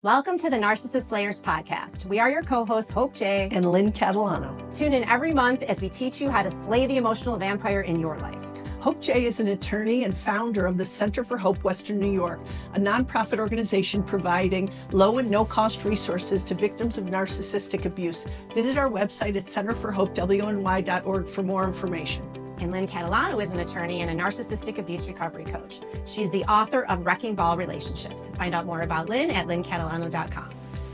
Welcome to the Narcissist Slayers podcast. We are your co-hosts, Hope J. and Lynn Catalano. Tune in every month as we teach you how to slay the emotional vampire in your life. Hope J is an attorney and founder of the Center for Hope Western New York, a nonprofit organization providing low and no-cost resources to victims of narcissistic abuse. Visit our website at centerforhopewny.org for more information. And Lynn Catalano is an attorney and a narcissistic abuse recovery coach. She's the author of Wrecking Ball Relationships. Find out more about Lynn at lynncatalano.com.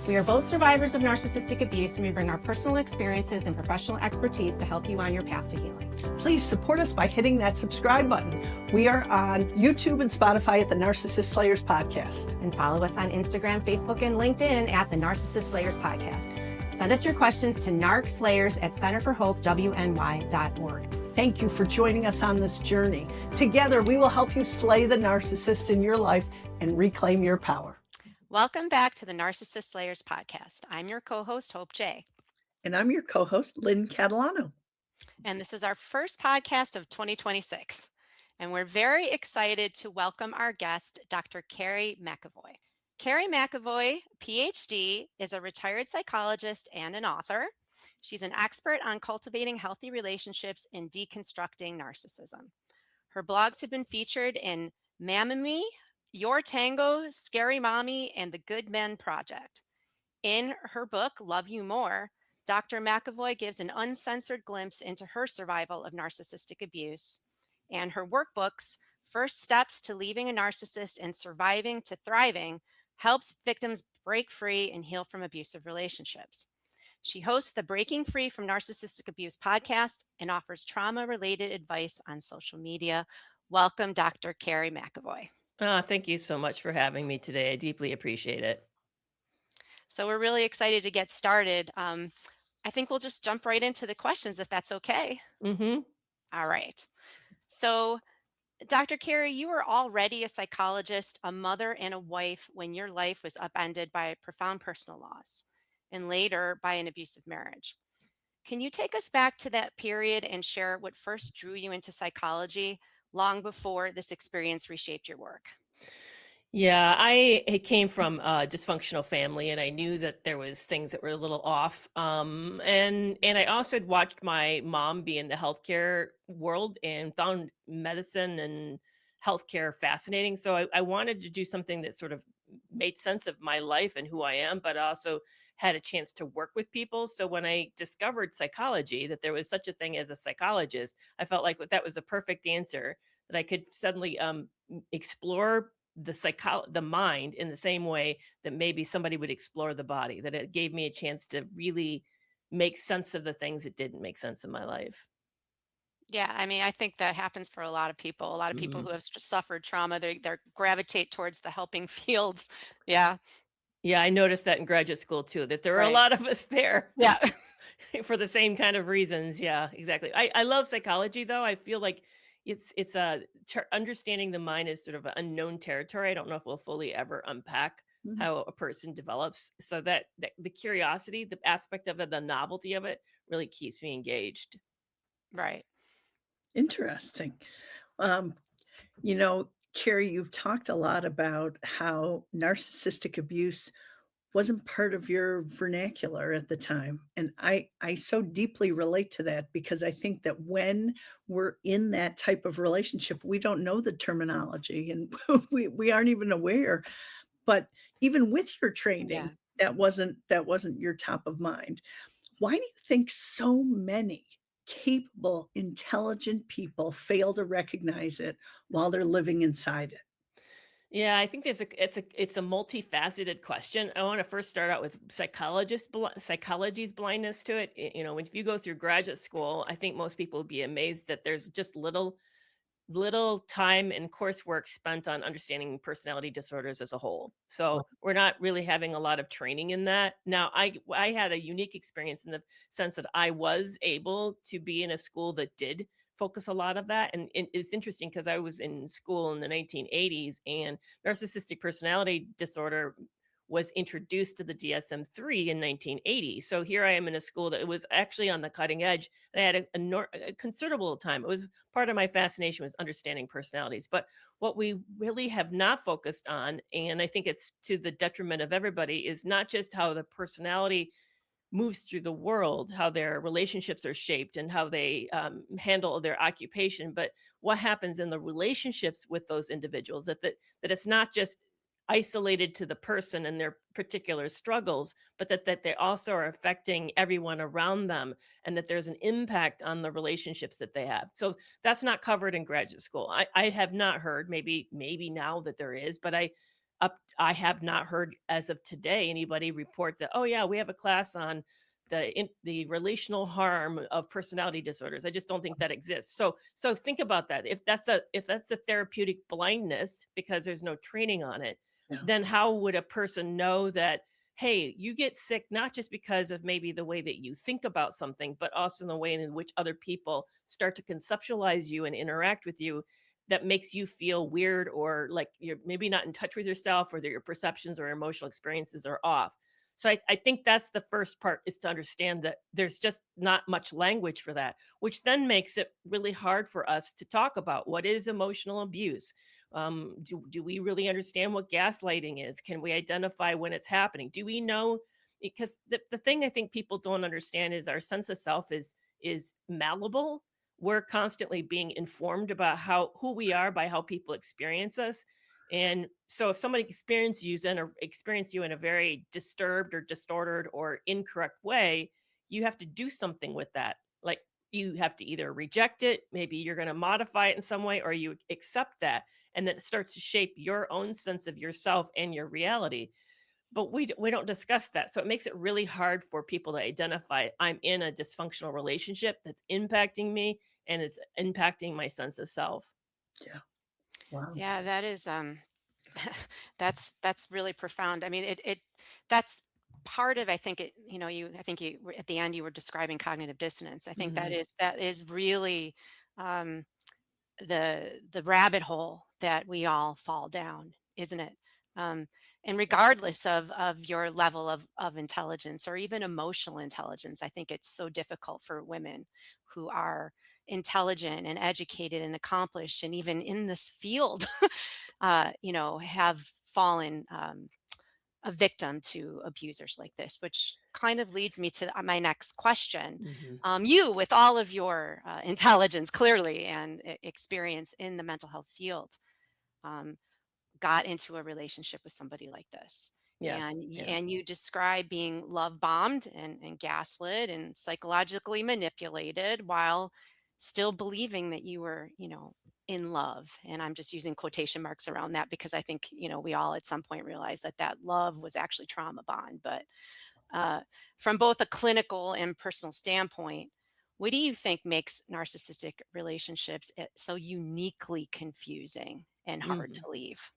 We are both survivors of narcissistic abuse, and we bring our personal experiences and professional expertise to help you on your path to healing. Please support us by hitting that subscribe button. We are on YouTube and Spotify at the Narcissist Slayers Podcast. And follow us on Instagram, Facebook, and LinkedIn at the Narcissist Slayers Podcast. Send us your questions to narcslayers@centerforhopewny.org. Thank you for joining us on this journey. Together, we will help you slay the narcissist in your life and reclaim your power. Welcome back to the Narcissist Slayers podcast. I'm your co-host, Hope J. And I'm your co-host, Lynn Catalano. And this is our first podcast of 2026. And we're very excited to welcome our guest, Dr. Kerry McAvoy. Kerry McAvoy, PhD, is a retired psychologist and an author. She's an expert on cultivating healthy relationships and deconstructing narcissism. Her blogs have been featured in Mamma Your Tango, Scary Mommy, and the Good Men Project. In her book, Love You More, Dr. McAvoy gives an uncensored glimpse into her survival of narcissistic abuse. And her workbooks, First Steps to Leaving a Narcissist and Surviving to Thriving, helps victims break free and heal from abusive relationships. She hosts the Breaking Free from Narcissistic Abuse podcast and offers trauma-related advice on social media. Welcome, Dr. Kerry McAvoy. Thank you so much for having me today. I deeply appreciate it. So we're really excited to get started. I think we'll just jump right into the questions if that's okay. Mm-hmm. All right. So, Dr. Kerry, you were already a psychologist, a mother, and a wife when your life was upended by profound personal loss and later by an abusive marriage. Can you take us back to that period and share what first drew you into psychology long before this experience reshaped your work? Yeah, I came from a dysfunctional family, and I knew that there was things that were a little off. And I also had watched my mom be in the healthcare world and found medicine and healthcare fascinating. So I wanted to do something that sort of made sense of my life and who I am, but also had a chance to work with people. So when I discovered psychology, that there was such a thing as a psychologist, I felt like that was the perfect answer, that I could suddenly explore the mind in the same way that maybe somebody would explore the body, that it gave me a chance to really make sense of the things that didn't make sense in my life. Yeah, I mean, I think that happens for a lot of people. A lot of people who have suffered trauma, they gravitate towards the helping fields. Yeah. Yeah, I noticed that in graduate school too, that there are a Right. lot of us there. Yeah. For the same kind of reasons. Yeah, exactly. I love psychology though. I feel like it's understanding the mind is sort of an unknown territory. I don't know if we'll fully ever unpack how a person develops. So that the curiosity, the aspect of it, the novelty of it really keeps me engaged. Right. Interesting. Kerry, you've talked a lot about how narcissistic abuse wasn't part of your vernacular at the time. And I so deeply relate to that, because I think that when we're in that type of relationship, we don't know the terminology and we aren't even aware. But even with your training, that wasn't your top of mind. Why do you think so many capable, intelligent people fail to recognize it while they're living inside it? Yeah, I think it's a multifaceted question. I want to first start out with psychology's blindness to it. If you go through graduate school, I think most people would be amazed that there's just little time and coursework spent on understanding personality disorders as a whole. So we're not really having a lot of training in that. Now, I had a unique experience in the sense that I was able to be in a school that did focus a lot of that. And it's interesting because I was in school in the 1980s, and narcissistic personality disorder was introduced to the DSM-3 in 1980. So here I am in a school that was actually on the cutting edge, and I had a considerable time. It was part of my fascination was understanding personalities. But what we really have not focused on, and I think it's to the detriment of everybody, is not just how the personality moves through the world, how their relationships are shaped and how they handle their occupation, but what happens in the relationships with those individuals, that it's not just isolated to the person and their particular struggles, but that they also are affecting everyone around them, and that there's an impact on the relationships that they have. So that's not covered in graduate school. I have not heard, maybe now that there is, but I have not heard as of today anybody report that, oh yeah, we have a class on the relational harm of personality disorders. I just don't think that exists. So think about that. If that's a therapeutic blindness because there's no training on it, Yeah. then how would a person know that, hey, you get sick not just because of maybe the way that you think about something, but also in the way in which other people start to conceptualize you and interact with you, that makes you feel weird, or like you're maybe not in touch with yourself, or that your perceptions or emotional experiences are off. So I think that's the first part, is to understand that there's just not much language for that, which then makes it really hard for us to talk about what is emotional abuse. Do we really understand what gaslighting is? Can we identify when it's happening? Do we know? Because the thing I think people don't understand is our sense of self is malleable. We're constantly being informed about who we are by how people experience us. And so if somebody experience you in a very disturbed or distorted or incorrect way, you have to do something with that. Like, you have to either reject it, maybe you're going to modify it in some way, or you accept that. And then it starts to shape your own sense of yourself and your reality. But we don't discuss that. So it makes it really hard for people to identify, I'm in a dysfunctional relationship that's impacting me, and it's impacting my sense of self. Yeah. Wow. Yeah, that is that's really profound. I mean, it that's part of, I think it, I think you were at the end, you were describing cognitive dissonance. I think Mhm. that is really um the rabbit hole that we all fall down, isn't it? Um, and regardless of your level of intelligence or even emotional intelligence, I think it's so difficult for women who are intelligent and educated and accomplished and even in this field, have fallen a victim to abusers like this, which kind of leads me to my next question. Mhm. You, with all of your intelligence, clearly, and experience in the mental health field, um, got into a relationship with somebody like this. And, Yes. Yeah. and you describe being love bombed and gaslit and psychologically manipulated while still believing that you were, in love. And I'm just using quotation marks around that because I think, we all at some point realized that love was actually trauma bond. But uh, from both a clinical and personal standpoint, what do you think makes narcissistic relationships so uniquely confusing and hard Mhm. to leave?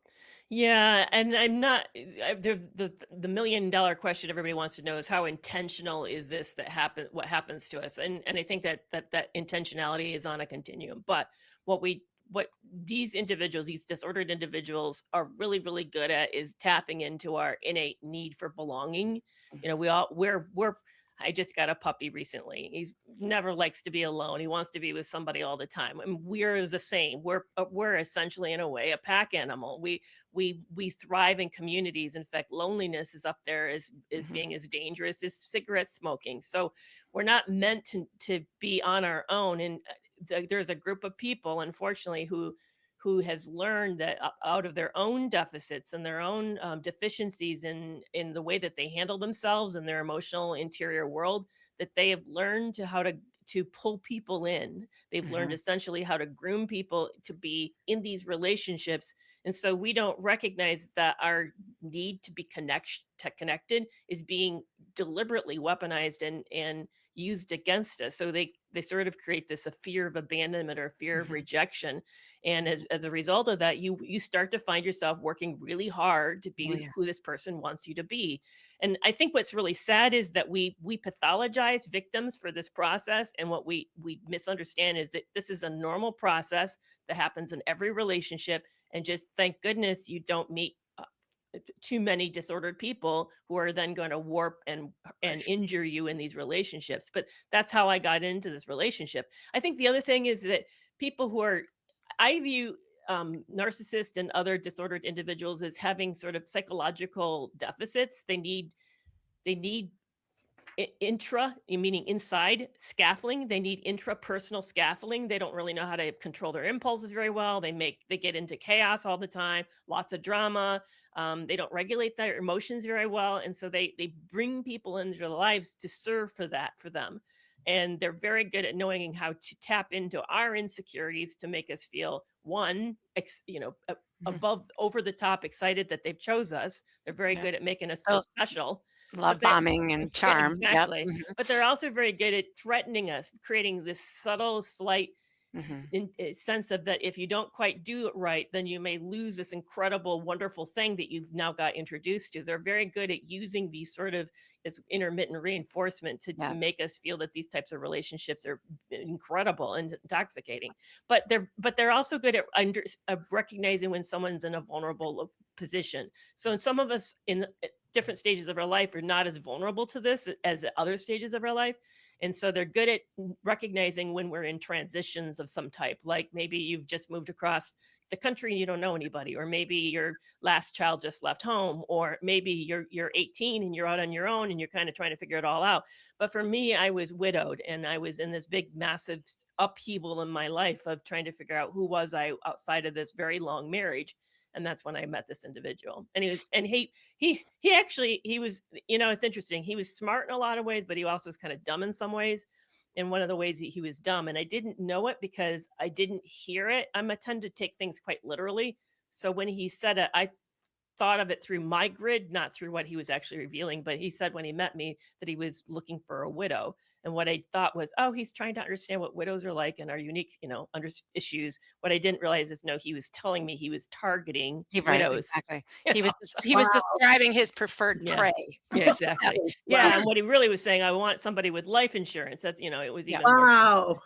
Yeah, and I'm not the $1 million question everybody wants to know is, how intentional is this that happen what happens to us? And I think that intentionality is on a continuum. But what these individuals, these disordered individuals, are really, really good at is tapping into our innate need for belonging. You know, we're I just got a puppy recently. He's never likes to be alone. He wants to be with somebody all the time. And we're the same. We're essentially, in a way, a pack animal. We thrive in communities. In fact, loneliness is up there as Mhm. being as dangerous as cigarette smoking. So we're not meant to be on our own. And there's a group of people, unfortunately, who has learned that out of their own deficits and their own deficiencies in the way that they handle themselves and their emotional interior world, that they have learned how to pull people in. They've learned Mhm. essentially how to groom people to be in these relationships. And so we don't recognize that our need to be connected is being deliberately weaponized and used against us. So they sort of create this a fear of abandonment or fear of Mhm. rejection. And Mhm. as a result of that, you start to find yourself working really hard to Oh be yeah. who this person wants you to be. And I think what's really sad is that we pathologize victims for this process. And what we misunderstand is that this is a normal process that happens in every relationship. And just thank goodness you don't meet too many disordered people who are then going to warp and Right. injure you in these relationships. But that's how I got into this relationship. I think the other thing is that people who are, I view narcissists and other disordered individuals as having sort of psychological deficits. They need intra, meaning inside scaffolding. They need intrapersonal scaffolding. They don't really know how to control their impulses very well. They get into chaos all the time, lots of drama. They don't regulate their emotions very well, and so they bring people into their lives to serve for them. And they're very good at knowing how to tap into our insecurities to make us feel Mhm. above, over the top, excited that they've chose us. They're very Yeah. good at making us feel Oh, special. love But they bombing and Yeah, charm. Yep. exactly. But they're also very good at threatening us, creating this subtle, slight Mhm. sense of that if you don't quite do it right, then you may lose this incredible, wonderful thing that you've now got introduced to. They're very good at using these sort of as intermittent reinforcement to Yeah. make us feel that these types of relationships are incredible and intoxicating. But they're also good at of recognizing when someone's in a vulnerable position. So in some of us in different stages of our life are not as vulnerable to this as at other stages of our life. And so they're good at recognizing when we're in transitions of some type, like maybe you've just moved across the country and you don't know anybody, or maybe your last child just left home, or maybe you're 18 and you're out on your own and you're kind of trying to figure it all out. But for me, I was widowed and I was in this big, massive upheaval in my life of trying to figure out who was I outside of this very long marriage. And that's when I met this individual. And he was, it's interesting. He was smart in a lot of ways, but he also was kind of dumb in some ways. And one of the ways that he was dumb, and I didn't know it because I didn't hear it. I tend to take things quite literally. So when he said it, I thought of it through my grid, not through what he was actually revealing. But he said when he met me that he was looking for a widow. And what I thought was, oh, he's trying to understand what widows are like and our unique, issues. What I didn't realize is, no, he was telling me he was targeting You're right. widows. Exactly. You He was know? he was Wow. describing his preferred Yeah. prey. Yeah, exactly. Wow. Yeah, and what he really was saying, I want somebody with life insurance. That's, it was Yeah. even more. Wow.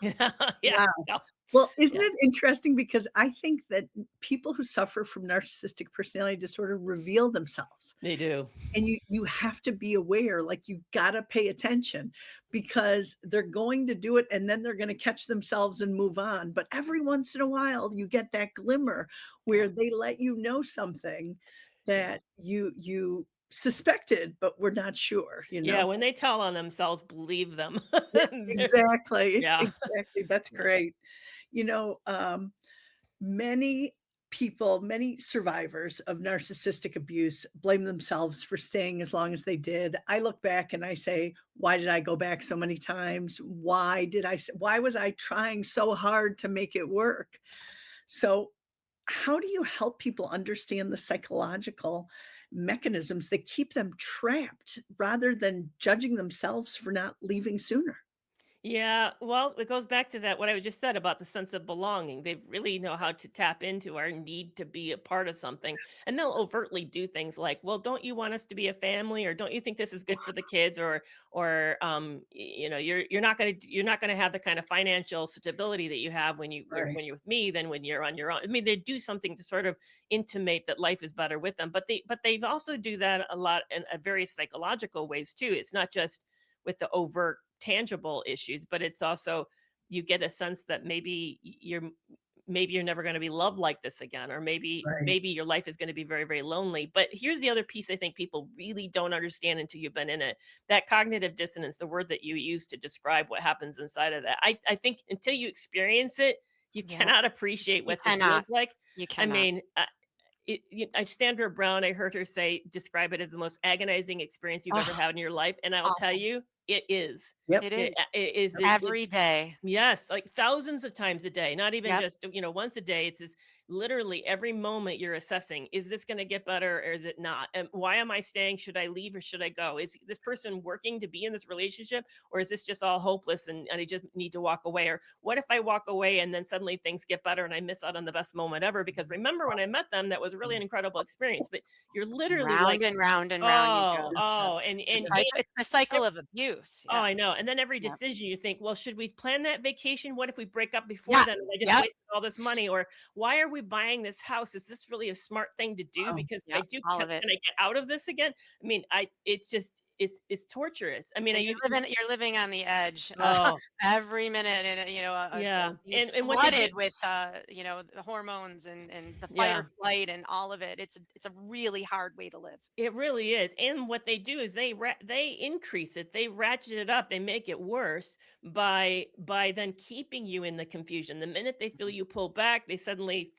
Yeah. Wow. So, Well, isn't yeah, it interesting? Because I think that people who suffer from narcissistic personality disorder reveal themselves. they do. And you have to be aware, like, you gotta pay attention because they're going to do it and then they're gonna catch themselves and move on. But every once in a while, you get that glimmer Yeah. where they let you know something Yeah. that you suspected, but were not sure, you Yeah, know? when they tell on themselves, believe them. Yeah, They're- exactly, yeah. exactly, that's Yeah. great. You know, many people, many survivors of narcissistic abuse blame themselves for staying as long as they did. I look back and I say, why did I go back so many times? Why was I trying so hard to make it work? So, how do you help people understand the psychological mechanisms that keep them trapped rather than judging themselves for not leaving sooner? Yeah, well, it goes back to that what I just said about the sense of belonging. They really know how to tap into our need to be a part of something. And they'll overtly do things like, "Well, don't you want us to be a family, or don't you think this is good for the kids, or you're not going to have the kind of financial stability that you have Right, when you're with me than when you're on your own." I mean, they do something to sort of intimate that life is better with them, but they've also do that a lot in very psychological ways too. It's not just with the overt tangible issues, but it's also you get a sense that maybe you're never going to be loved like this again, or maybe right, maybe your life is going to be very, very lonely. But here's the other piece I think people really don't understand until you've been in it. That cognitive dissonance, the word that you use to describe what happens inside of that, I think until you experience it, you Yeah. cannot appreciate You what this cannot. feels like. You I cannot. mean, Sandra Brown, I heard her describe it as the most agonizing experience you've ever Oh, had in your life, and I will tell awful. you, it is. yep, It It, is. it is. Every day. Yes, like thousands of times a day, not even Yep. just, once a day. It's this literally every moment you're assessing, is this going to get better or is it not? And why am I staying? Should I leave or should I go? Is this person working to be in this relationship, or is this just all hopeless and I just need to walk away? Or what if I walk away and then suddenly things get better and I miss out on the best moment ever? Because remember when I met them, that was really an incredible experience, but you're literally like, Round and round and round you oh, go. oh, and It's the cycle of abuse. abuse. Oh, Yeah. I know. And then every Yeah. decision you think, well, should we plan that vacation? What if we break up before Yeah. then and I just Yep. wasted all this money? Or why are we buying this house? Is this really a smart thing to do? Oh, Because I Yep. do, All can of it. I get out of this again? I mean, it's just, it's torturous. I mean, And you're living on the edge, oh, every minute and, yeah. being And what they do, flooded with, the hormones and the fight or yeah. flight and all of it. It's a really hard way to live. It really is, and what they do is they increase it, they ratchet it up, they make it worse by then keeping you in the confusion. The minute they feel Mhm. you pull back, they suddenly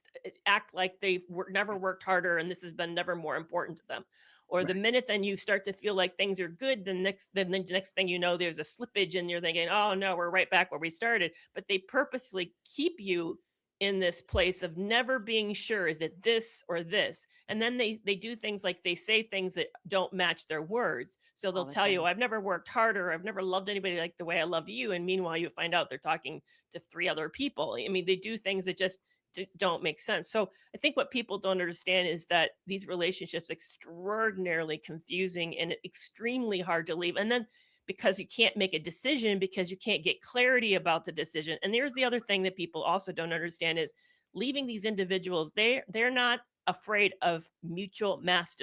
act like they've never worked harder, and this has been never more important to them. Or the right. minute then you start to feel like things are good, then the next thing you know, there's a slippage, and you're thinking, "Oh no, we're right back where we started." But they purposely keep you in this place of never being sure, is it this or this? And then they do things like they say things that don't match their words. So they'll All the tell you, time. I've never worked harder, I've never loved anybody like the way I love you. And meanwhile, you find out they're talking to three other people. I mean, they do things that just don't make sense. So I think what people don't understand is that these relationships extraordinarily confusing and extremely hard to leave. And then because you can't make a decision, because you can't get clarity about the decision. And there's the other thing that people also don't understand is leaving these individuals, they're not afraid of mutual mass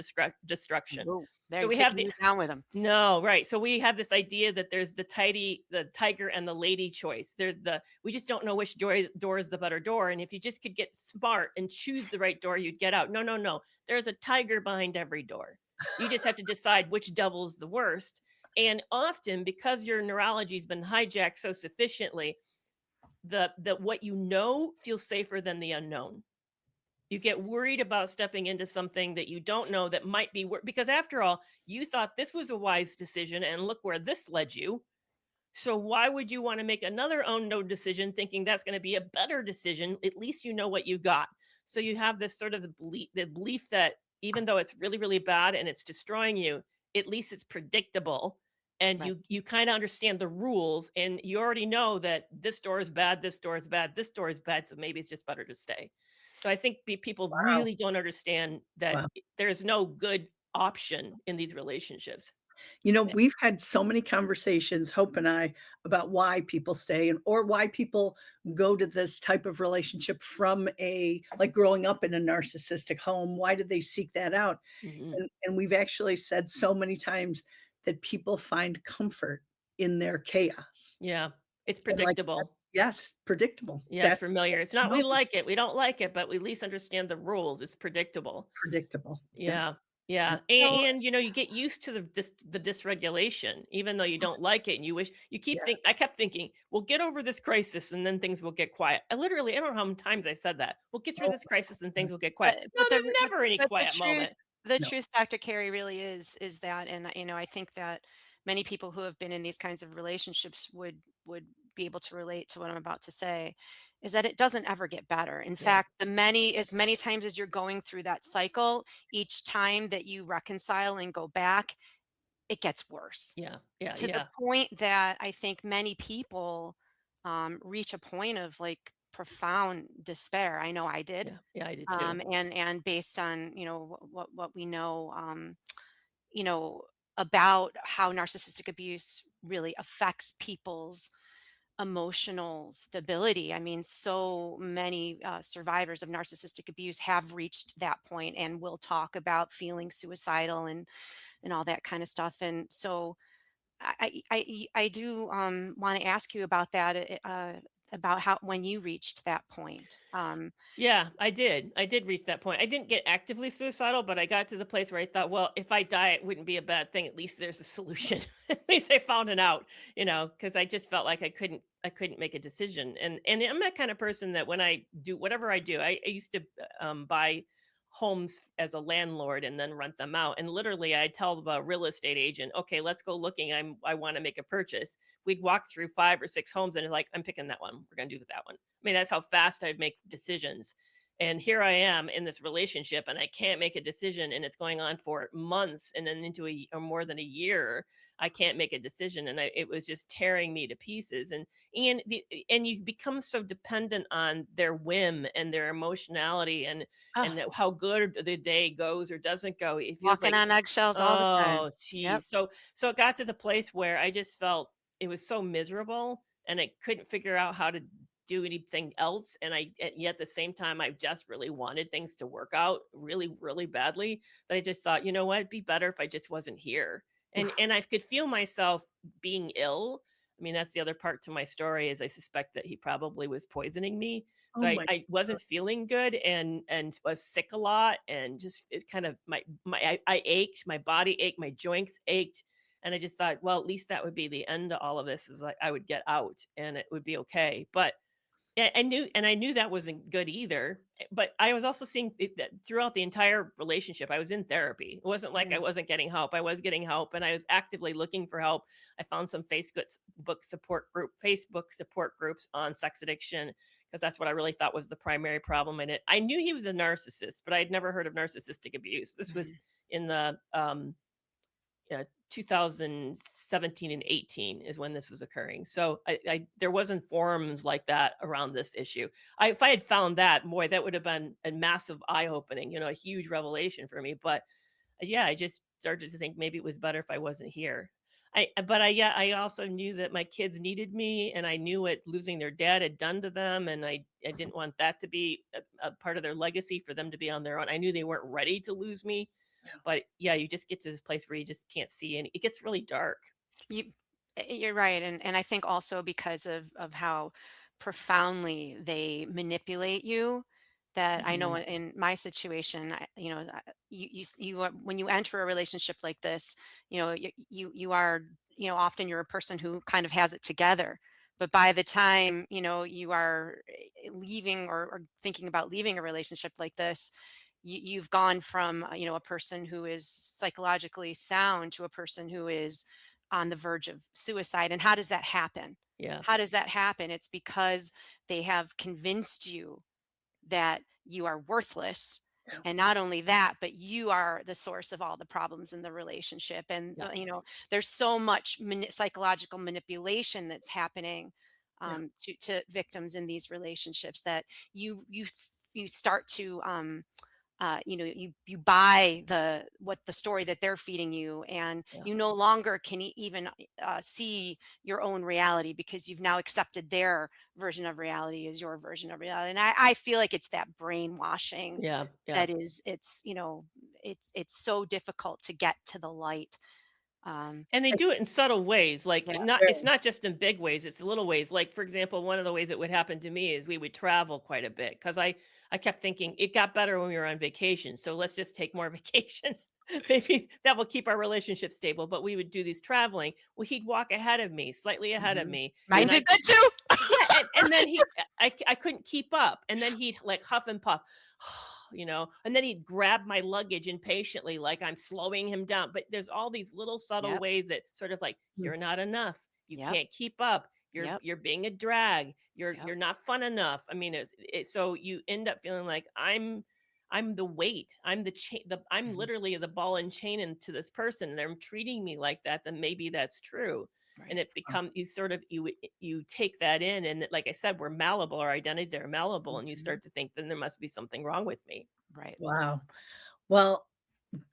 destruction. No, So they're we have taking the, you down with them. no, right. So we have this idea that there's the tiger and the lady choice. We just don't know which door is the better door. And if you just could get smart and choose the right door, you'd get out. No, no, no. There's a tiger behind every door. You just have to decide which devil's the worst. And often, because your neurology's been hijacked so sufficiently, the what you know feels safer than the unknown. You get worried about stepping into something that you don't know that might be because after all, you thought this was a wise decision and look where this led you. So why would you want to make another unknown decision thinking that's going to be a better decision? At least you know what you got. So you have this sort of the belief that even though it's really, really bad and it's destroying you, at least it's predictable. And Right. you kind of understand the rules and you already know that this door is bad, this door is bad, this door is bad. So maybe it's just better to stay. So I think people Wow. really don't understand that Wow. there's no good option in these relationships. Yeah. We've had so many conversations, Hope and I, about why people stay or why people go to this type of relationship from like growing up in a narcissistic home. Why did they seek that out? Mhm. And we've actually said so many times that people find comfort in their chaos. Yeah, it's And like, predictable. yes, predictable. Yeah, it's That's familiar. It's not we no, like it, we don't like it, but we at least understand the rules. It's predictable. predictable. Yeah. Yeah, yeah, Yes. So and you get used to the dysregulation, even though you don't Yes. like it, and you wish you keep Yeah. think. I kept thinking, "We'll get over this crisis, and then things will get quiet." I don't know how many times I said that. "We'll get through Oh this crisis, and my things will get quiet." But No, but there's the never any but the quiet truth moment. the no. truth, Dr. Carey, really is that, and I think that many people who have been in these kinds of relationships would be able to relate to what I'm about to say, is that it doesn't ever get better. In Yeah, fact, as many times as you're going through that cycle, each time that you reconcile and go back, it gets worse yeah, yeah, to the yeah, point that I think many people reach a point of like profound despair. I know I did, yeah, yeah, I did too. and based on what we know, you know about how narcissistic abuse really affects people's emotional stability. I mean, so many survivors of narcissistic abuse have reached that point and will talk about feeling suicidal and all that kind of stuff. And so I do want to ask you about that, about how when you reached that point. Yeah, I did. I did reach that point. I didn't get actively suicidal, but I got to the place where I thought, well, if I die, it wouldn't be a bad thing. At least there's a solution. At least I found it out, because I just felt like I couldn't make a decision. And I'm that kind of person that when I do whatever I do, I used to buy homes as a landlord and then rent them out. And literally I tell the real estate agent, okay, let's go looking. I want to make a purchase. We'd walk through 5 or 6 homes and it's like, I'm picking that one. We're gonna do that one. I mean, that's how fast I'd make decisions. And here I am in this relationship and I can't make a decision, and it's going on for months and then into or more than a year. I can't make a decision, and it was just tearing me to pieces. And you become so dependent on their whim and their emotionality, Oh, how good the day goes or doesn't go. It feels walking like, on eggshells all the time. oh, Yep. geez. So it got to the place where I just felt it was so miserable, and I couldn't figure out how to do anything else. And yet at the same time, I just really wanted things to work out really, really badly, that I just thought, you know what, it'd be better if I just wasn't here. And I could feel myself being ill. I mean, that's the other part to my story, is I suspect that he probably was poisoning me. So Oh I, my I god. wasn't feeling good, and was sick a lot, and just it kind of I ached, my body ached, my joints ached. And I just thought, well, at least that would be the end to all of this, is like I would get out and it would be okay. But I knew that wasn't good either. But I was also seeing that throughout the entire relationship, I was in therapy. It wasn't like I Mm. wasn't getting help. I was getting help, and I was actively looking for help. I found some Facebook support groups on sex addiction, because that's what I really thought was the primary problem in it. I knew he was a narcissist, but I'd never heard of narcissistic abuse. This was Mhm. in the 2017 and 18 is when this was occurring. So there wasn't forums like that around this issue. If I had found that, boy, that would have been a massive eye opening, a huge revelation for me. But yeah, I just started to think maybe it was better if I wasn't here. Yeah, I also knew that my kids needed me, and I knew what losing their dad had done to them, and I didn't want that to be a part of their legacy, for them to be on their own. I knew they weren't ready to lose me, but yeah, you just get to this place where you just can't see any. It gets really dark. You you're right, and I think also because of how profoundly they manipulate you, that I know Mhm. in my situation, when you enter a relationship like this, you are, often you're a person who kind of has it together. But by the time, you are leaving, or thinking about leaving a relationship like this, you've gone from, a person who is psychologically sound to a person who is on the verge of suicide. And how does that happen? Yeah. How does that happen? It's because they have convinced you that you are worthless. Yeah. And not only that, but you are the source of all the problems in the relationship. And, Yeah. there's so much psychological manipulation that's happening, Yeah. to victims in these relationships, that you start to, you buy the story that they're feeding you, and Yeah. you no longer can even see your own reality, because you've now accepted their version of reality as your version of reality. And I feel like it's that brainwashing Yeah. Yeah. that is, it's so difficult to get to the light. And they do It's it in subtle ways, like, Yeah. it's very not just in big ways, it's little ways. Like, for example, one of the ways it would happen to me is we would travel quite a bit, because I kept thinking it got better when we were on vacation, so let's just take more vacations. Maybe that will keep our relationship stable. But we would do these traveling. Well, he'd walk ahead of me, slightly ahead of Mhm. me, Mine and did good too. yeah, and then I couldn't keep up, and then he'd like huff and puff, and then he'd grab my luggage impatiently, like I'm slowing him down. But there's all these little subtle Yep. ways that sort of like, Mm. you're not enough, you Yep. can't keep up, you're Yep. you're being a drag, you're Yep. you're not fun enough. I mean, so you end up feeling like I'm the weight, I'm the chain, I'm Mhm. literally the ball and chain into this person, and they're treating me like that. Then maybe that's true. And Right. it become you sort of you take that in, and like I said, we're malleable, our identities are malleable, and you Mhm. start to think, then there must be something wrong with me. Right. Wow. Well,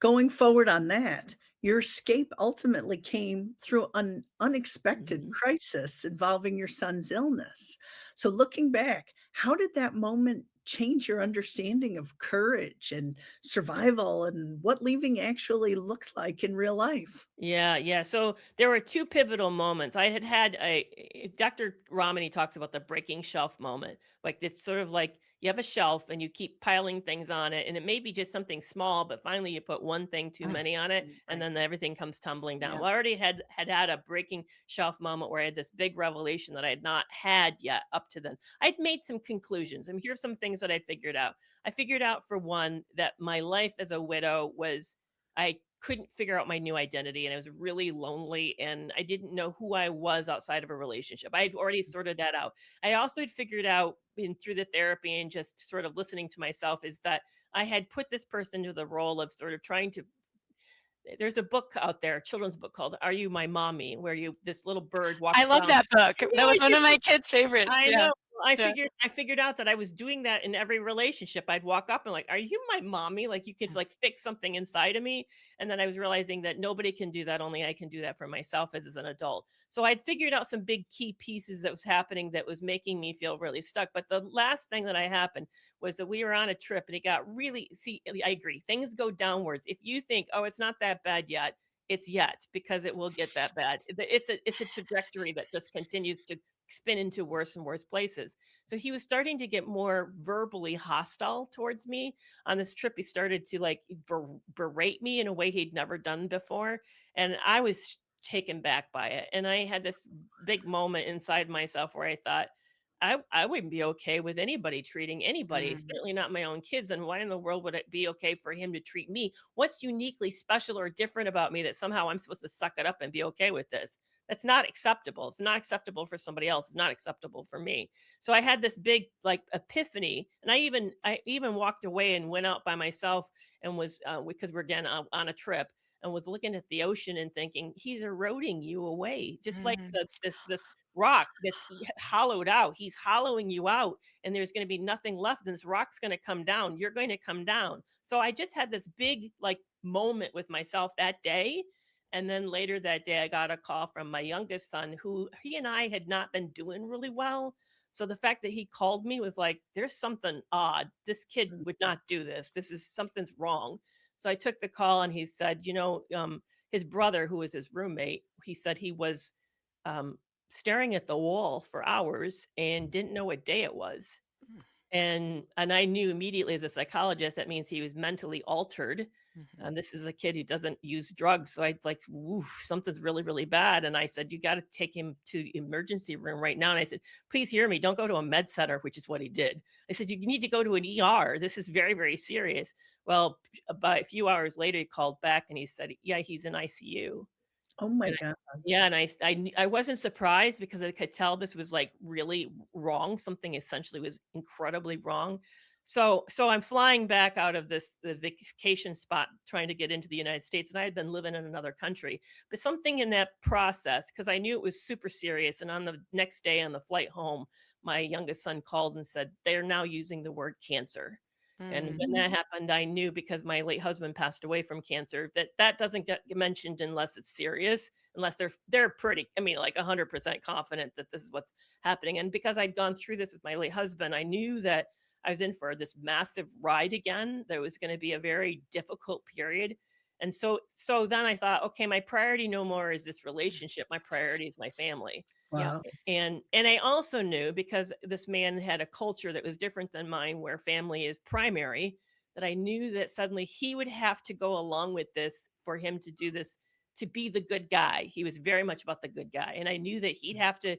going forward on that, your escape ultimately came through an unexpected Mhm. crisis involving your son's illness. So looking back, how did that moment change your understanding of courage and survival and what leaving actually looks like in real life? Yeah, yeah. So there were two pivotal moments. I had Dr. Ramani talks about the breaking shelf moment. Like, it's sort of like you have a shelf and you keep piling things on it, and it may be just something small, but finally you put one thing too many on it, and Right. then everything comes tumbling down. Yeah. Well, I already had a breaking shelf moment where I had this big revelation that I had not had yet up to then. I'd made some conclusions, and here's some things that I figured out. I figured out, for one, that my life as a widow was, I couldn't figure out my new identity, and I was really lonely, and I didn't know who I was outside of a relationship. I had already sorted that out. I also had figured out been through the therapy and just sort of listening to myself is that I had put this person into the role of sort of trying to there's a book out there, a children's book called Are You My Mommy? Where you this little bird walks I love around. that book. I That know was I one did. of my kids' favorites. I Yeah. know. Yeah. I figured out that I was doing that in every relationship. I'd walk up and like, "Are you my mommy?" Like you could like fix something inside of me. And then I was realizing that nobody can do that. Only I can do that for myself as an adult. So I'd figured out some big key pieces that was happening that was making me feel really stuck. But the last thing that I happened was that we were on a trip and it got really, see, I agree. Things go downwards. If you think, oh, it's not that bad yet, it's yet because it will get that bad. It's a trajectory that just continues to spin into worse and worse places. So he was starting to get more verbally hostile towards me on this trip. He started to like berate me in a way he'd never done before. And I was taken back by it. And I had this big moment inside myself where I thought, I wouldn't be okay with anybody treating anybody, Mm, certainly not my own kids. And why in the world would it be okay for him to treat me? What's uniquely special or different about me that somehow I'm supposed to suck it up and be okay with this? That's not acceptable. It's not acceptable for somebody else. It's not acceptable for me. So I had this big like epiphany, and I even walked away and went out by myself and was because we're again on a trip and was looking at the ocean and thinking he's eroding you away, just like mhm, this rock that's hollowed out. He's hollowing you out, and there's going to be nothing left. And this rock's going to come down. You're going to come down. So I just had this big like moment with myself that day, and then later that day, I got a call from my youngest son, who he and I had not been doing really well. So the fact that he called me was like, there's something odd. This kid Mm. would not do this. Something's wrong. So I took the call and he said, his brother, who was his roommate, he said he was um, staring at the wall for hours and didn't know what day it was. mm, And I knew immediately as a psychologist, that means he was mentally altered. mhm. And this is a kid who doesn't use drugs. So I like, woof, something's really, really bad. And I said, you got to take him to emergency room right now. And I said, please hear me. Don't go to a med center, which is what he did. I said, you need to go to an ER. This is very, very serious. Well, about a few hours later, he called back and he said, yeah, he's in ICU. Oh my And god. yeah, and I wasn't surprised because I could tell this was, like, really wrong, something essentially was incredibly wrong. So I'm flying back out of the vacation spot trying to get into the United States, and I had been living in another country, but something in that process, because I knew it was super serious, and on the next day on the flight home, my youngest son called and said, "They're now using the word cancer." And Mm, when that happened, I knew because my late husband passed away from cancer that that doesn't get mentioned unless it's serious, unless they're pretty, I mean, like 100% confident that this is what's happening. And because I'd gone through this with my late husband, I knew that I was in for this massive ride again. There was going to be a very difficult period. And so then I thought, okay, my priority no more is this relationship. My priority is my family. yep. Wow. And I also knew because this man had a culture that was different than mine where family is primary, that I knew that suddenly he would have to go along with this for him to do this, to be the good guy. He was very much about the good guy. And I knew that he'd have to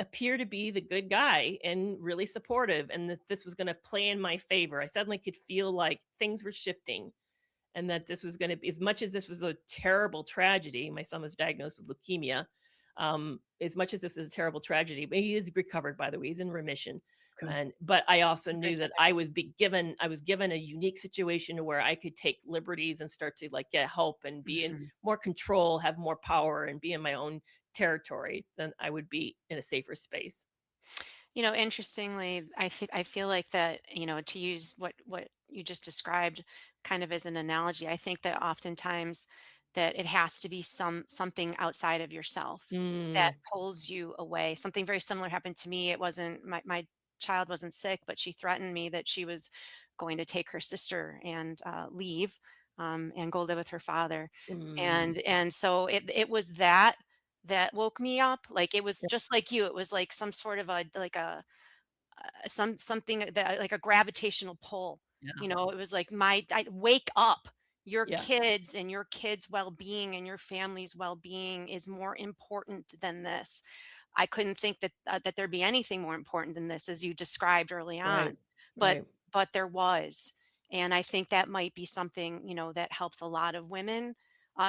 appear to be the good guy and really supportive, and this was going to play in my favor. I suddenly could feel like things were shifting, and that this was going to be, as much as this was a terrible tragedy, my son was diagnosed with leukemia. As much as this is a terrible tragedy, but he is recovered, by the way, he's in remission. Good. And but I also knew that Congratulations. I was given a unique situation where I could take liberties and start to like get help and be in Mhm. more control, have more power, and be in my own territory. Then I would be in a safer space. Interestingly, I feel like that, to use what you just described kind of as an analogy, I think that oftentimes that it has to be something outside of yourself that Mm, pulls you away. Something very similar happened to me. It wasn't my child wasn't sick, but she threatened me that she was going to take her sister and leave and go live with her father. mm, And so it was that woke me up. Like, it was just like you. It was like some sort of something that, like, a gravitational pull. yeah, It was like, I wake up. Your yeah, kids and your kids' well-being and your family's well-being is more important than this. I couldn't think that there'd be anything more important than this, as you described early right, on, but right. there was. And I think that might be something, that helps a lot of women.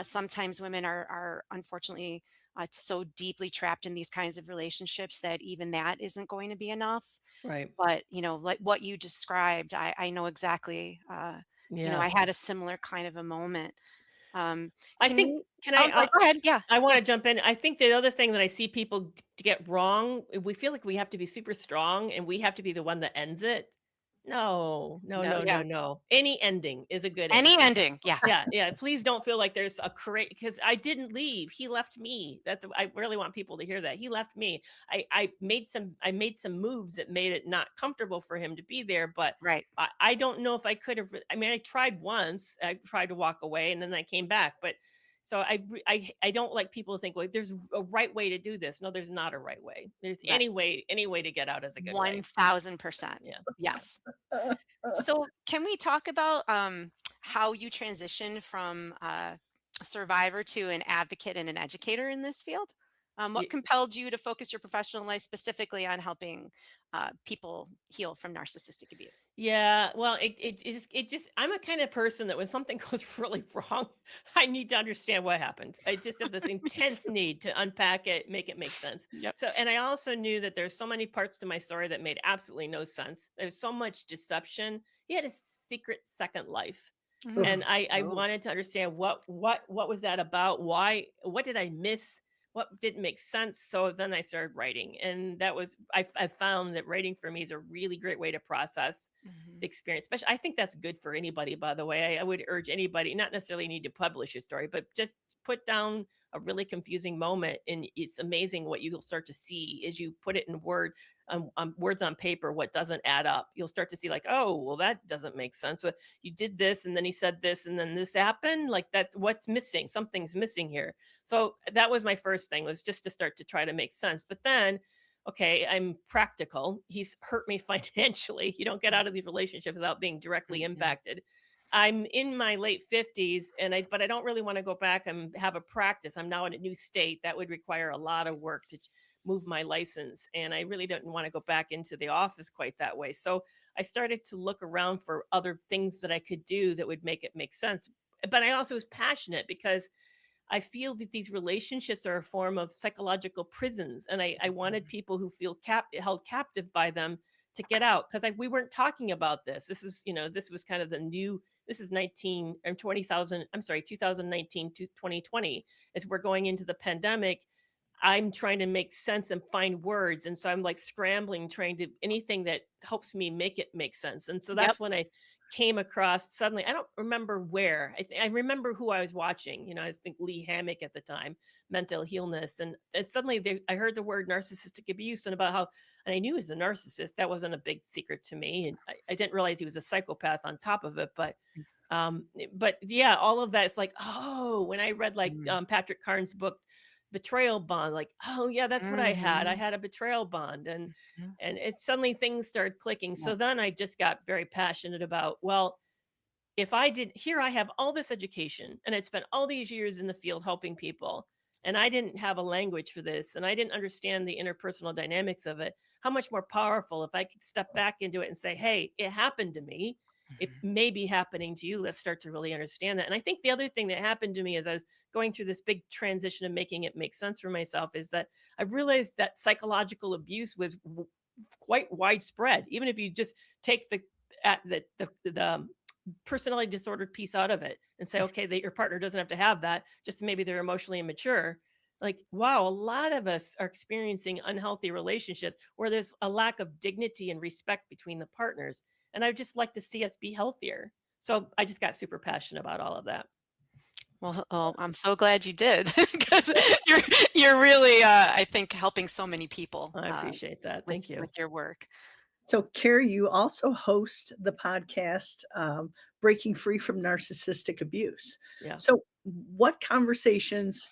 Sometimes women are unfortunately so deeply trapped in these kinds of relationships that even that isn't going to be enough. Right. But, like what you described, I know exactly, Yeah. I had a similar kind of a moment. Um, I can think you can Oh, I'm sorry, go ahead. Yeah, I yeah. wanna jump in. I think the other thing that I see people get wrong, we feel like we have to be super strong and we have to be the one that ends it. No, no, No, no, no, yeah. no. Any ending is a good Any ending. ending, yeah. Yeah, yeah. Please don't feel like there's a great because I didn't leave. He left me. I really want people to hear that. He left me. I made some moves that made it not comfortable for him to be there, but Right. I don't know if I could have. I mean, I tried once. I tried to walk away, and then I came back. But so I don't like people to think like there's a right way to do this. No, there's not a right way. There's Right. any way to get out is a good way. 1000%. Yeah, yeah. Yes. So, can we talk about how you transitioned from a survivor to an advocate and an educator in this field? What compelled you to focus your professional life specifically on helping people heal from narcissistic abuse? Yeah, well, it just I'm a kind of person that when something goes really wrong, I need to understand what happened. I just have this Me intense too. need to unpack it, make it make sense. Yep. So, and I also knew that there's so many parts to my story that made absolutely no sense. There's so much deception. He had a secret second life. Mm. And I Oh, wanted to understand what was that about? Why what did I miss? What didn't make sense? So then I started writing. And that was I found that writing for me is a really great way to process Mhm. the experience. Especially I think that's good for anybody, by the way. I would urge anybody, not necessarily need to publish a story, but just put down a really confusing moment. And it's amazing what you'll start to see as you put it in words on paper, what doesn't add up. You'll start to see like, oh, well, that doesn't make sense. So you did this and then he said this and then this happened. Like that, what's missing? Something's missing here. So that was my first thing, was just to start to try to make sense. But then, okay, I'm practical. He's hurt me financially. You don't get out of these relationships without being directly Mhm. impacted. I'm in my late 50s but I don't really want to go back and have a practice. I'm now in a new state that would require a lot of work to move my license, and I really didn't want to go back into the office quite that way. So I started to look around for other things that I could do that would make it make sense. But I also was passionate because I feel that these relationships are a form of psychological prisons, and I wanted people who feel held captive by them to get out, because we weren't talking about this. This is, this was kind of the new. This is 19 or 20,000. I'm sorry, 2019 to 2020, as we're going into the pandemic. I'm trying to make sense and find words. And so I'm like scrambling, trying to anything that helps me make it make sense. And so Yep. that's when I came across suddenly, I don't remember where. I remember who I was watching. I was think Lee Hammock at the time, mental illness. And suddenly I heard the word narcissistic abuse and about how, and I knew he was a narcissist. That wasn't a big secret to me. And I didn't realize he was a psychopath on top of it. But yeah, all of that is like, oh, when I read like Mm. Patrick Carnes' book betrayal bond, like, oh yeah, that's what I Mhm. had a betrayal bond. and Mhm. and it suddenly things started clicking. Yeah. So then I just got very passionate about, well, if I did here, I have all this education and I'd spent all these years in the field helping people, and I didn't have a language for this and I didn't understand the interpersonal dynamics of it. How much more powerful if I could step back into it and say, hey, it happened to me. It Mhm. may be happening to you. Let's start to really understand that. And I think the other thing that happened to me as I was going through this big transition of making it make sense for myself is that I realized that psychological abuse was quite widespread. Even if you just take at the personality disordered piece out of it and say, okay, that your partner doesn't have to have that, just maybe they're emotionally immature. Like, wow, a lot of us are experiencing unhealthy relationships where there's a lack of dignity and respect between the partners. And I would just like to see us be healthier. So I just got super passionate about all of that. Well, I'm so glad you did because you're you're really, I think, helping so many people I appreciate that. with Thank you. with your work. so Carrie, you also host the podcast Breaking Free from Narcissistic Abuse. Yeah. So, what conversations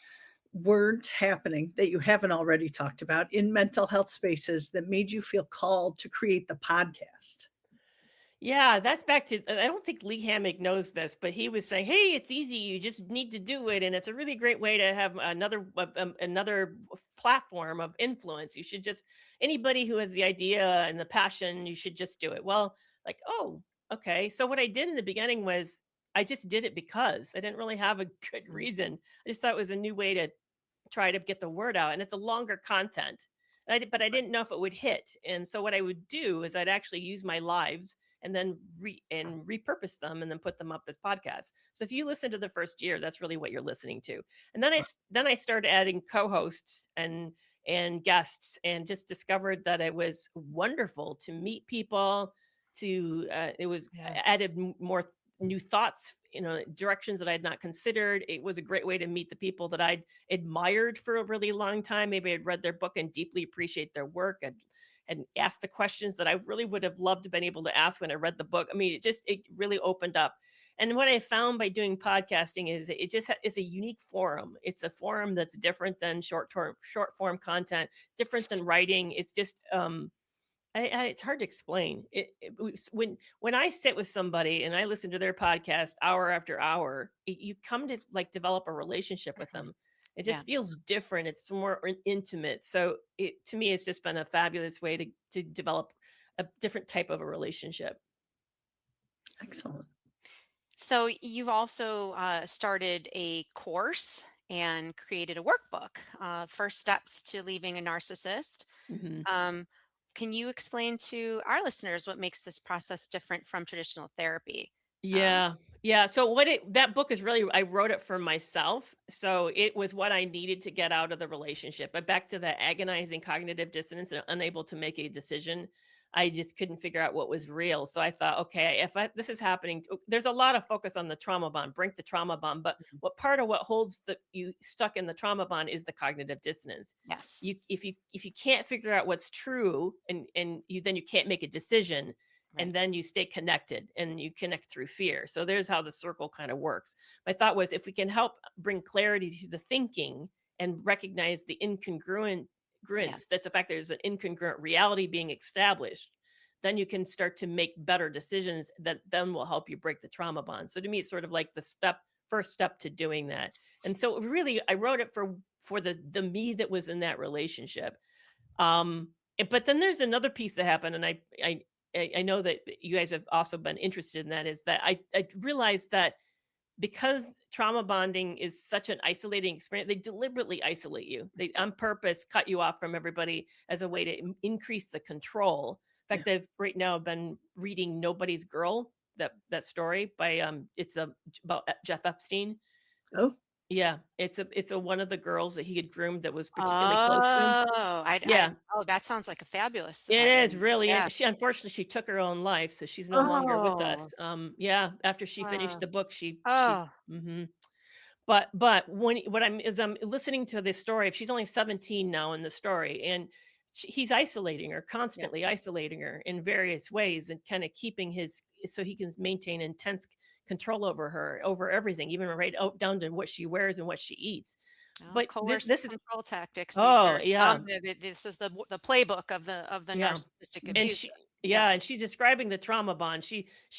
weren't happening that you haven't already talked about in mental health spaces that made you feel called to create the podcast? Yeah, that's back to, I don't think Lee Hammock knows this, but he was saying, "Hey, it's easy. You just need to do it, and it's a really great way to have another platform of influence. You should just anybody who has the idea and the passion, you should just do it." Well, like, oh, okay. So what I did in the beginning was I just did it because I didn't really have a good Mm. reason. I just thought it was a new way to try to get the word out, and it's a longer content. But I didn't know if it would hit. And so what I would do is I'd actually use my lives and then repurpose them and then put them up as podcasts. So if you listen to the first year, that's really what you're listening to. And then I started adding co-hosts and guests, and just discovered that it was wonderful to meet people. It was Yeah. added more new thoughts, directions that I had not considered. It was a great way to meet the people that I'd admired for a really long time. Maybe I'd read their book and deeply appreciate their work, and asked the questions that I really would have loved to been able to ask when I read the book. I mean, it really opened up. And what I found by doing podcasting is it's a unique forum. It's a forum that's different than short form content, different than writing. It's just it's hard to explain. When I sit with somebody and I listen to their podcast hour after hour, you come to like develop a relationship with them. It Yeah. just feels different. It's more intimate. So to me, it's just been a fabulous way to develop a different type of a relationship. Excellent. So you've also started a course and created a workbook, First Steps to Leaving a Narcissist. Mhm. Um, can you explain to our listeners what makes this process different from traditional therapy? Um, Yeah. Yeah. So that book is really, I wrote it for myself. So it was what I needed to get out of the relationship. But back to the agonizing cognitive dissonance and unable to make a decision, I just couldn't figure out what was real. So I thought, okay, this is happening, there's a lot of focus on the trauma bond, break the trauma bond. But Mhm. what holds you stuck in the trauma bond is the cognitive dissonance. Yes. If you can't figure out what's true, and you can't make a decision, Right. and then you stay connected, and you connect through fear. So there's how the circle kind of works. My thought was, if we can help bring clarity to the thinking and recognize the Yeah. that the fact there's an incongruent reality being established, then you can start to make better decisions that then will help you break the trauma bond. So to me, it's sort of like the first step to doing that. And so really, I wrote it for the me that was in that relationship. But then there's another piece that happened, and I know that you guys have also been interested in that, is that I realized that because trauma bonding is such an isolating experience, they deliberately isolate you. They on purpose cut you off from everybody as a way to increase the control. In Yeah. fact, I've right now been reading Nobody's Girl, that story by it's about Jeff Epstein. It's- Oh, yeah, it's a one of the girls that he had groomed that was particularly close to him. Oh, Yeah, oh, that sounds like a fabulous. it is really, Yeah. and she unfortunately she took her own life, so she's no longer with us. Oh, Yeah, after she finished uh, the book, she oh, mhm. But I'm listening to this story, if she's only 17 now in the story, and he's isolating her, yeah. constantly isolating her in various ways, and kind of keeping so he can maintain intense control over her, over everything, even down to what she wears and what she eats. Oh, But coercive this is, control tactics. These oh are yeah, this is the playbook of the yeah. narcissistic And abuser. Yeah. and she's describing the trauma bond.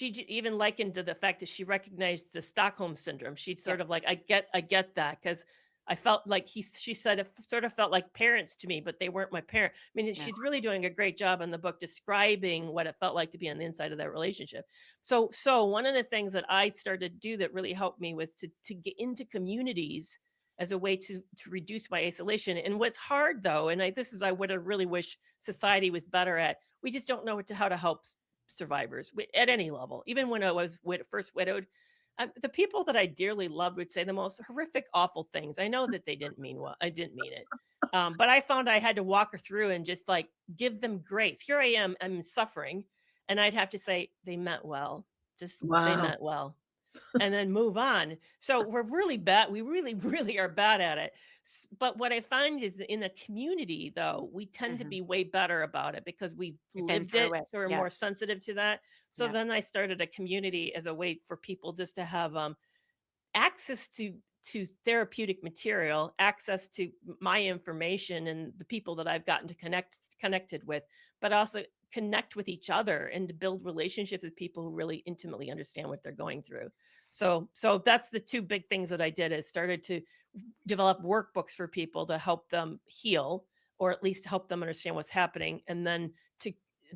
Even likened to the fact that she recognized the Stockholm syndrome. She'd Yeah. sort of like, I get that, because I felt like she said it sort of felt like parents to me, but they weren't my parent. I mean, Yeah. she's really doing a great job in the book describing what it felt like to be on the inside of that relationship. So one of the things that I started to do that really helped me was to get into communities as a way to reduce my isolation. And what's hard though, and this is what I really wish society was better at, we just don't know how to help survivors at any level. Even when I was first widowed, the people that I dearly loved would say the most horrific, awful things. I know that they didn't mean well. I didn't mean it. But I found I had to walk her through and just like give them grace. Here I am, I'm suffering. And I'd have to say, they meant well. They wow. meant well, and then move on. So we're really bad. We really, really are bad at it. But what I find is that in the community, though, we tend to Mhm. be way better about it because we've We've been lived through it. it. So we're Yeah. more sensitive to that. So Yeah. then I started a community as a way for people just to have access to therapeutic material, access to my information and the people that I've gotten to connected with, but also connect with each other and to build relationships with people who really intimately understand what they're going through. So that's the two big things that I did, is started to develop workbooks for people to help them heal, or at least help them understand what's happening. And then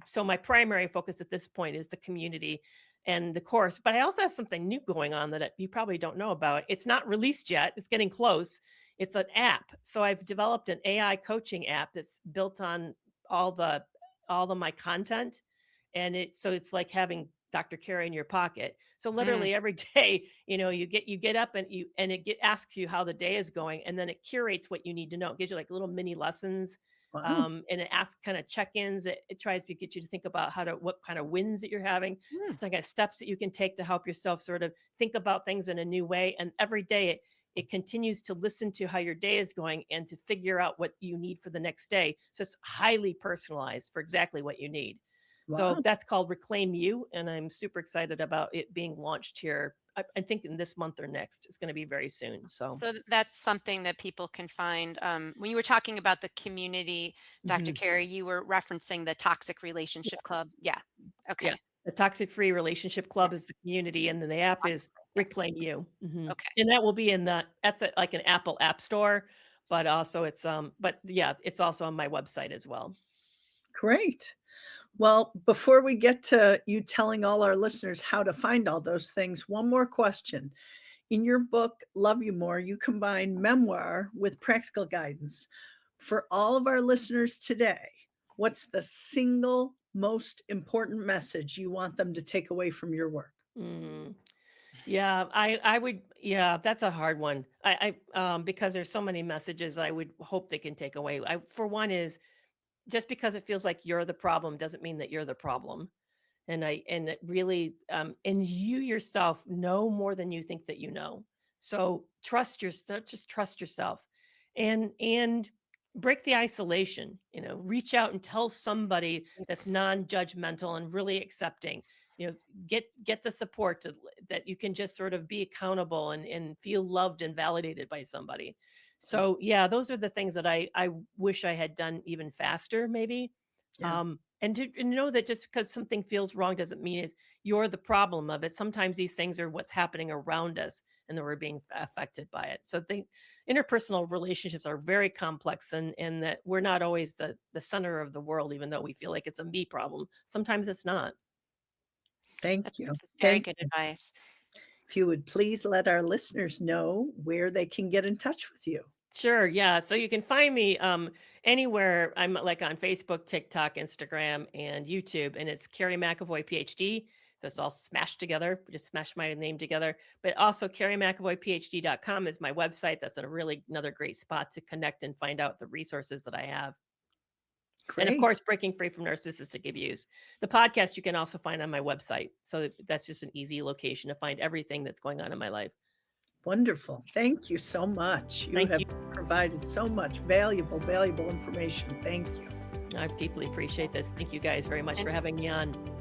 so my primary focus at this point is the community and the course. But I also have something new going on that you probably don't know about. It's not released yet. It's getting close. it's an app. So I've developed an AI coaching app that's built on all the my content, and it's like having Dr. Kerry in your pocket. So Mm, literally every day, you get up and asks you how the day is going, and then it curates what you need to know. It gives you like little mini lessons, Wow. and it asks kind of check-ins. It tries to get you to think about what kind of wins that you're having, mm. kind of steps that you can take to help yourself sort of think about things in a new way. And every day it continues to listen to how your day is going and to figure out what you need for the next day. So it's highly personalized for exactly what you need. So Wow. that's called Reclaim You. And I'm super excited about it being launched here. I think in this month or next. It's going to be very soon. So, So that's something that people can find. When you were talking about the community, Dr. mhm. Carey, you were referencing the Toxic Relationship Club. Yeah. Yeah. Okay. The Toxic Free Relationship Yeah. Club is the community, and then the app is Yes. Reclaim You. Okay. And that will be like an Apple App Store, but also but yeah, it's also on my website as well. Great. Well, before we get to you telling all our listeners how to find all those things, one more question. In your book, Love You More, you combine memoir with practical guidance. For all of our listeners today, what's the single most important message you want them to take away from your work? Mm. Yeah, I would, yeah, that's a hard one. Because there's so many messages I would hope they can take away. For one is, just because it feels like you're the problem doesn't mean that you're the problem. And it really, and you yourself know more than you think that you know. So just trust yourself, and break the isolation. Reach out and tell somebody that's non-judgmental and really accepting. you know get the support that you can just sort of be accountable and feel loved and validated by somebody. So yeah, those are the things that I wish I had done even faster, maybe. Yeah. And know that just because something feels wrong doesn't mean you're the problem of it. Sometimes these things are what's happening around us, and that we're being affected by it. So the interpersonal relationships are very complex, and that we're not always the center of the world, even though we feel like it's a me problem. Sometimes it's not. Thank That's you. very Thank good you. advice. If you would please let our listeners know where they can get in touch with you. Sure. Yeah. So you can find me anywhere. I'm like on Facebook, TikTok, Instagram, and YouTube, and it's Kerry McAvoy PhD. So it's all smashed together. Just smash my name together. But also kerrymcavoyphd.com is my website. That's another great spot to connect and find out the resources that I have. And of Great. course, Breaking Free from Narcissistic Abuse. The podcast you can also find on my website. So that's just an easy location to find everything that's going on in my life. Wonderful. Thank you so much. You Thank have you. provided so much valuable information. Thank you. I deeply appreciate this. Thank you guys very much And for having me on.